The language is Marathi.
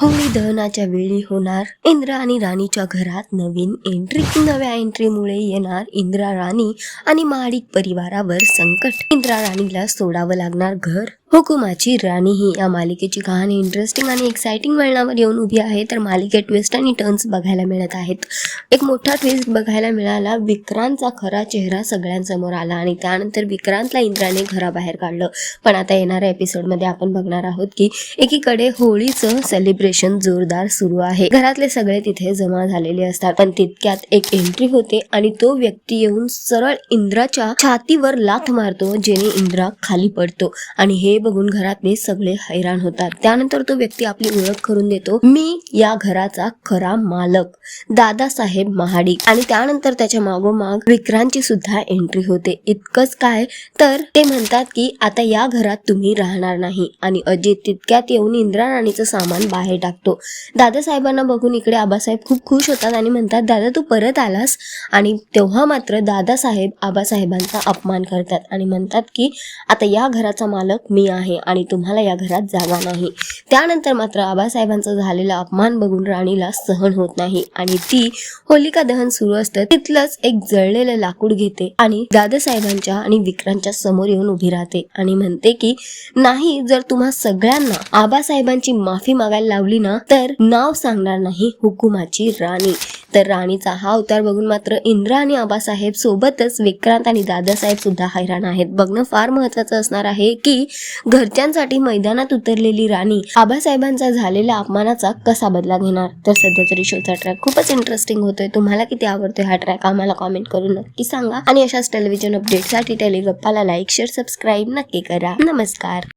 होळी दहनाच्या वेळी होणार इंद्रा आणि राणीच्या घरात नवीन एंट्री. नव्या एंट्रीमुळे येणार इंद्रा राणी आणि महाडिक परिवारावर संकट. इंद्रा राणीला सोडावं लागणार घर. हुकुमाची राणी ही या मालिकेची कहाणी इंटरेस्टिंग आणि एक्साइटिंग वळणावर येऊन उभी आहे. तर मालिकेत ट्विस्ट आणि टर्न्स बघायला मिळत आहेत. एक मोठा ट्विस्ट बघायला मिळाला. विक्रांतचा खरा चेहरा सगळ्यांसमोर आला आणि त्यानंतर विक्रांतला इंद्राने घराबाहेर काढलं. पण आता येणाऱ्या एपिसोडमध्ये आपण बघणार आहोत की एकीकडे होळीचं सेलिब्रेशन जोरदार सुरू आहे. घरातले सगळे तिथे जमा झालेले असतात. पण तितक्यात एक एंट्री होते आणि तो व्यक्ती येऊन सरळ इंद्राच्या छातीवर लाथ मारतो, जेणे इंद्रा खाली पडतो आणि हे बघून घरातले सगळे हैराण होतात. त्यानंतर तो व्यक्ती आपली ओळख करून देतो. मी या घराचा खरा मालक दादासाहेब महाडिक. आणि त्यानंतर त्याच्या मागोमाग विक्रांतची सुद्धा एंट्री होते. इतकंच काय तर ते म्हणतात की आता या घरात तुम्ही राहणार नाही. आणि अजित तितक्यात येऊन इंद्रा राणीचं सामान बाहेर टाकतो. दादासाहेबांना बघून इकडे आबासाहेब खूप खुश होतात आणि म्हणतात दादा तू परत आलास. आणि तेव्हा मात्र दादासाहेब आबासाहेबांचा अपमान करतात आणि म्हणतात की आता या घराचा मालक मी आहे आणि तुम्हाला या घरात जागा नाही. त्यानंतर मात्र आबासाहेबांचा झालेला अपमान बघून राणीला सहन होत नाही आणि ती होलिका दहन सुरू असतं तिथलंच एक जळलेलं लाकूड घेते आणि दादासाहेबांच्या आणि विक्रांतच्या समोर येऊन उभी राहते आणि म्हणते की नाही, जर तुम्हा सगळ्यांना आबासाहेबांची माफी मागायला लावली ना तर नाव सांगणार नाही हुकुमाची राणी. तर राणीचा हा अवतार बघून मात्र इंद्रा आणि आबासाहेब सोबतच विक्रांत आणि दादासाहेब सुद्धा हैराण आहेत. बघणं फार महत्वाचं असणार आहे की घरच्यांसाठी मैदानात उतरलेली राणी आबासाहेबांचा झालेल्या अपमानाचा कसा बदला घेणार. तर सध्या तरी शोचा ट्रॅक खूपच इंटरेस्टिंग होतोय. तुम्हाला किती आवडतोय हा ट्रॅक आम्हाला कॉमेंट करून नक्की सांगा आणि अशाच टेलिव्हिजन अपडेटसाठी टेलिगप्पाला लाईक शेअर सबस्क्राईब नक्की करा. नमस्कार.